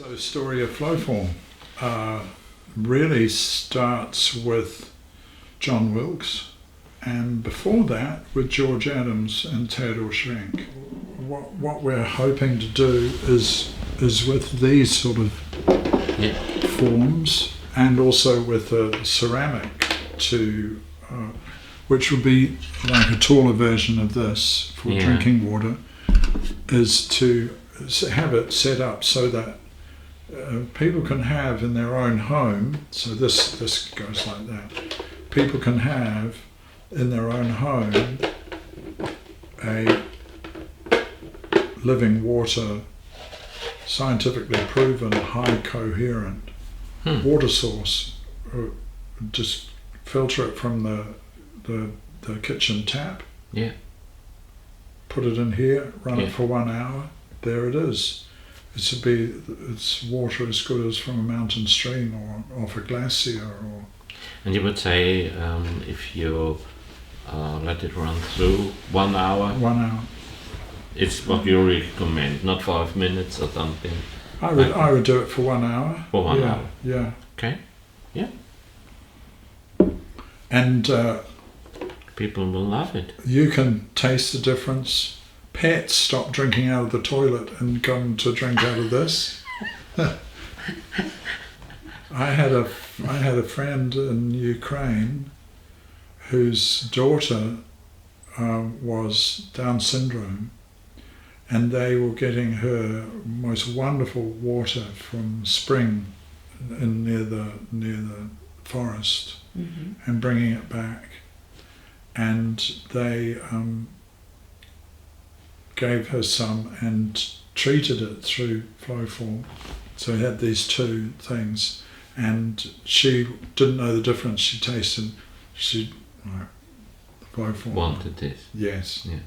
So the story of Flowform really starts with John Wilkes, and before that with George Adams and Theodore Schwenk. What we're hoping to do is with these sort of forms, and also with a ceramic to which would be like a taller version of this for drinking water, is to have it set up so that people can have in their own home. So this goes like that. People can have in their own home a living water, scientifically proven, high coherent water source. Just filter it from the kitchen tap. Yeah. Put it in here, run it for 1 hour. There it is. It's water as good as from a mountain stream or off a glacier. Or. And you would say if you let it run through 1 hour. 1 hour. It's what you recommend, not 5 minutes or something. I would do it for 1 hour. For 1 hour. Yeah. Okay. Yeah. And people will love it. You can taste the difference. Pets stop drinking out of the toilet and come to drink out of this. I had a friend in Ukraine whose daughter was Down syndrome, and they were getting her most wonderful water from spring near the forest, and bringing it back, and they gave her some and treated it through Flowform. So it had these two things, and she didn't know the difference. She tasted, Flowform. Wanted this. Yes. Yeah.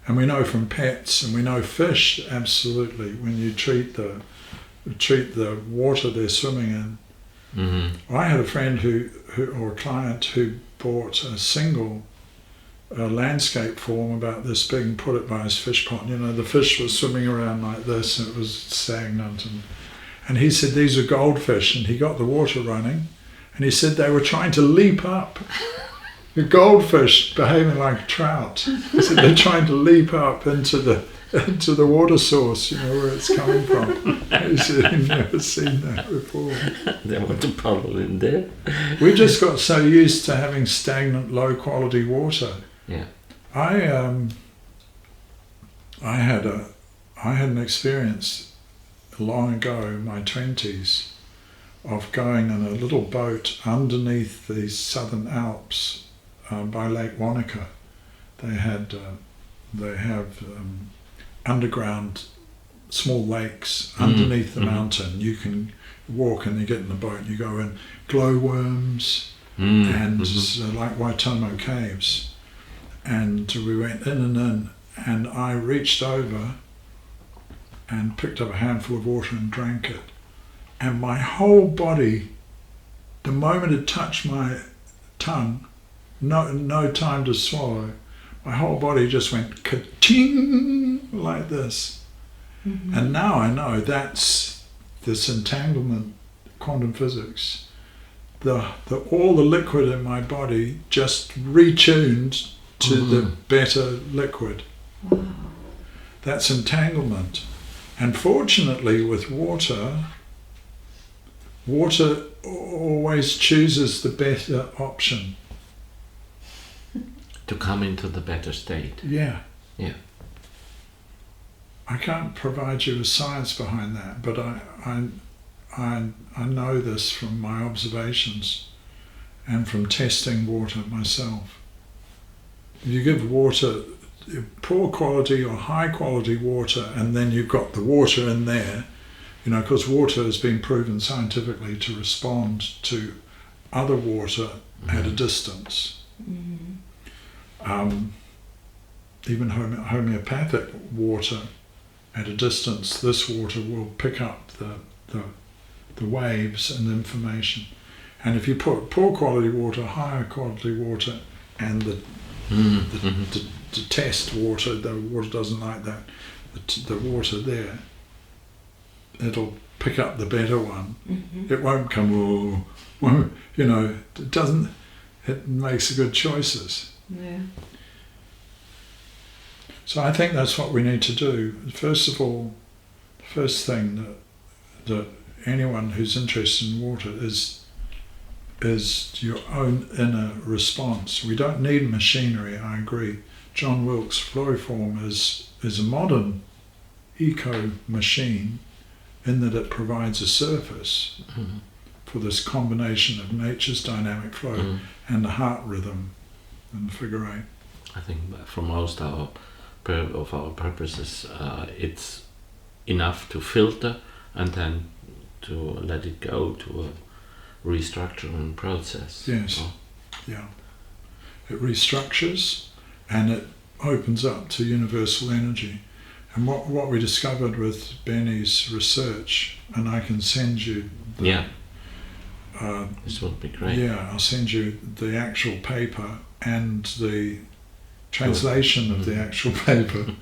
And we know from pets, and we know fish, absolutely, when you treat the water they're swimming in. Mm-hmm. I had a friend or a client who bought a single landscape form about this big and put it by his fish pond. You know, the fish was swimming around like this, and it was stagnant. And he said these are goldfish, and he got the water running, and he said they were trying to leap up. The goldfish behaving like trout. He said they're trying to leap up into the water source, you know, where it's coming from. He said he'd never seen that before. They want to puddle in there. We just got so used to having stagnant, low quality water. Yeah. I had an experience long ago in my 20s of going in a little boat underneath the southern Alps by Lake Wanaka. They have underground small lakes underneath the mountain. You can walk and you get in the boat and you go in glowworms and like Waitomo caves. And we went in, and I reached over and picked up a handful of water and drank it. And my whole body, the moment it touched my tongue, no time to swallow, my whole body just went ka-ting like this. Mm-hmm. And now I know that's this entanglement, quantum physics. All the liquid in my body just retuned to the better liquid. Wow. That's entanglement. And fortunately with water always chooses the better option. To come into the better state. Yeah. Yeah. I can't provide you with science behind that, but I know this from my observations and from testing water myself. If you give water, poor quality or high quality water, and then you've got the water in there, you know, because water has been proven scientifically to respond to other water at a distance. Even homeopathic water at a distance, this water will pick up the waves and information. And if you put poor quality water, higher quality water, and the test water, the water doesn't like that, the water there, it'll pick up the better one. It won't come, it doesn't, it makes good choices. Yeah. So I think that's what we need to do. First of all, the first thing that anyone who's interested in water is your own inner response. We don't need machinery, I agree. John Wilkes' Flowform is a modern eco-machine in that it provides a surface for this combination of nature's dynamic flow and the heart rhythm and the figure eight. I think for most of our purposes, it's enough to filter and then to let it go to a restructuring process. Yes. So, yeah. It restructures and it opens up to universal energy. And what we discovered with Benny's research, and I can send you... this would be great. Yeah, I'll send you the actual paper and the translation of the actual paper.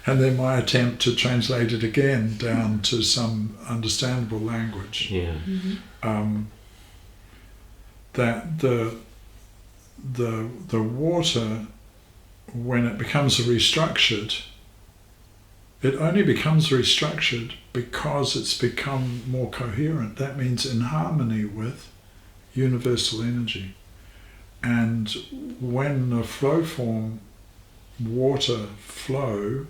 And then my attempt to translate it again down to some understandable language. Yeah. That the water, when it becomes restructured, it only becomes restructured because it's become more coherent. That means in harmony with universal energy. And when the flow form water flow,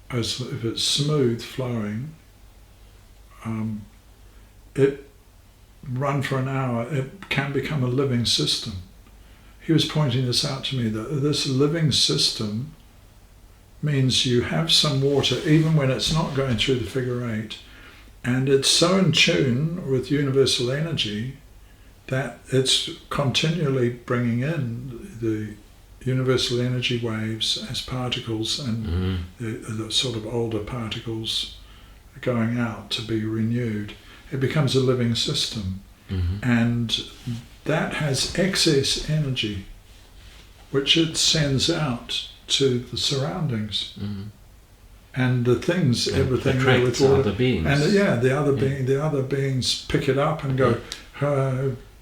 as if it's smooth flowing, it run for an hour, it can become a living system. He was pointing this out to me, that this living system means you have some water even when it's not going through the figure eight, and it's so in tune with universal energy that it's continually bringing in the universal energy waves as particles, and the sort of older particles going out to be renewed. It becomes a living system, and that has excess energy which it sends out to the surroundings, and the things, everything there with water, other beings. and the other beings pick it up and go,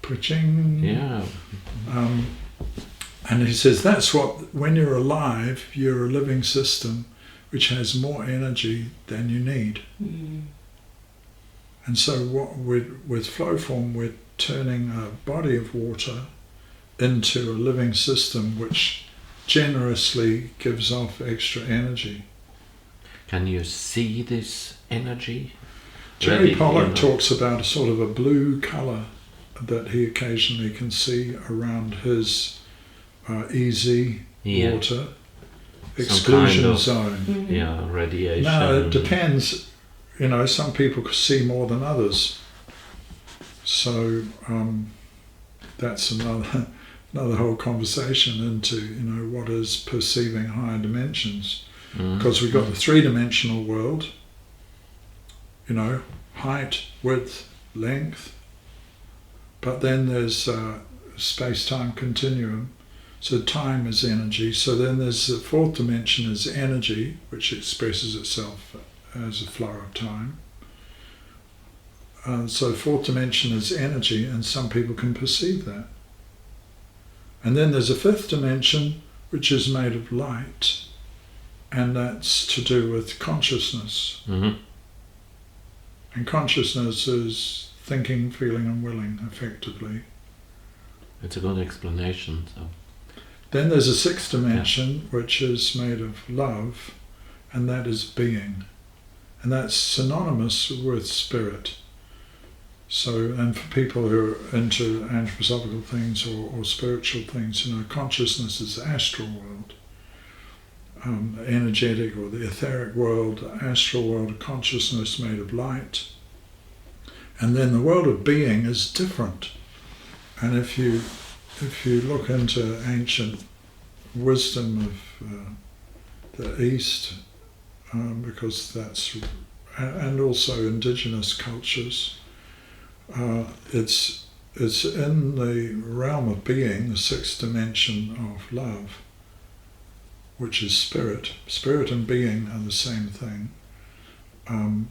preaching. And he says that's what, when you're alive, you're a living system which has more energy than you need. And so with Flowform, we're turning a body of water into a living system which generously gives off extra energy. Can you see this energy? Jerry Pollock talks about a sort of a blue colour that he occasionally can see around his EZ water exclusion kind of, zone. Radiation. Now it depends, some people could see more than others. So that's another whole conversation into what is perceiving higher dimensions. Because we've got the three-dimensional world, height, width, length, but then there's space-time continuum. So time is energy. So then there's the fourth dimension is energy, which expresses itself as a flow of time. So fourth dimension is energy, and some people can perceive that. And then there's a fifth dimension, which is made of light, and that's to do with consciousness. And consciousness is thinking, feeling, and willing, effectively. It's a good explanation. So. Then there's a sixth dimension, which is made of love, and that is being. And that's synonymous with spirit. So, and for people who are into anthroposophical things or spiritual things, consciousness is the astral world. Energetic or the etheric world, the astral world of consciousness made of light. And then the world of being is different. And if you look into ancient wisdom of the East, because that's, and also indigenous cultures, it's in the realm of being, the sixth dimension of love, which is spirit. Spirit and being are the same thing. And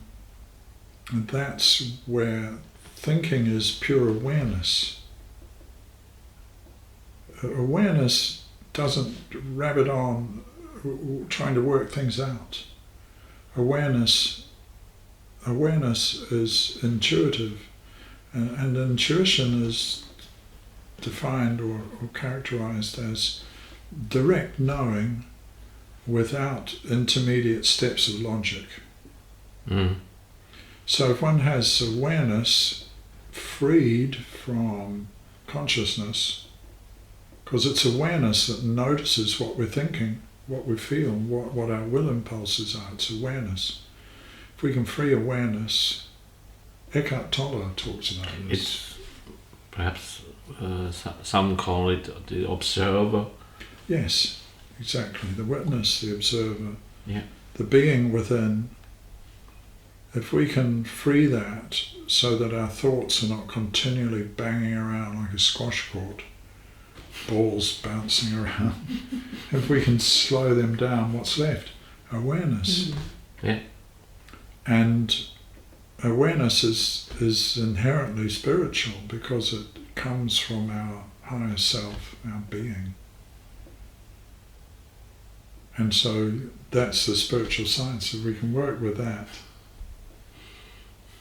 that's where thinking is pure awareness. Awareness doesn't rabbit on trying to work things out. Awareness is intuitive, and intuition is defined or characterized as direct knowing without intermediate steps of logic. So if one has awareness freed from consciousness, because it's awareness that notices what we're thinking, what we feel, what our will impulses are, it's awareness. If we can free awareness, Eckhart Tolle talks about this. It's perhaps some call it the observer. Yes, exactly. The witness, the observer, Yeah. the being within. If we can free that so that our thoughts are not continually banging around like a squash court, balls bouncing around, if we can slow them down, what's left? Awareness. Yeah. And awareness is inherently spiritual because it comes from our higher self, our being. And so that's the spiritual science. If we can work with that,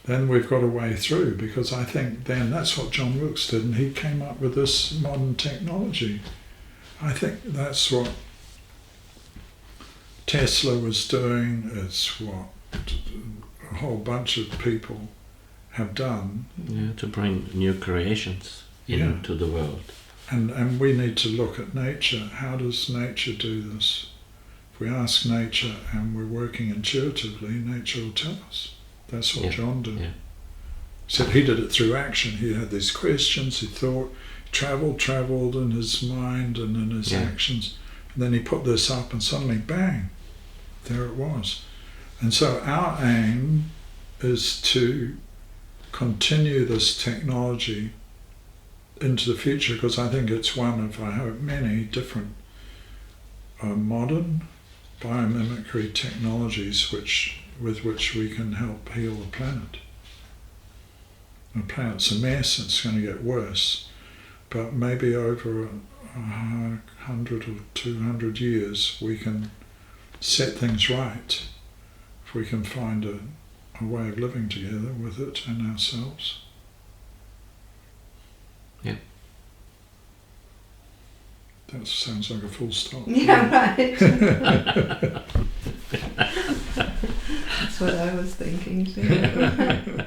then we've got a way through, because I think then that's what John Wilkes did, and he came up with this modern technology. I think that's what Tesla was doing, it's what a whole bunch of people have done. Yeah, to bring new creations into the world. And we need to look at nature. How does nature do this? If we ask nature and we're working intuitively, nature will tell us. That's what John did. Yeah. Except he did it through action. He had these questions, he thought, travelled in his mind and in his actions. And then he put this up and suddenly, bang, there it was. And so our aim is to continue this technology into the future, because I think it's one of, I hope, many different modern biomimicry technologies with which we can help heal the planet. The planet's a mess, it's going to get worse, but maybe over 100 or 200 years we can set things right if we can find a way of living together with it and ourselves. Yeah. That sounds like a full stop. Yeah, right. That's what I was thinking too.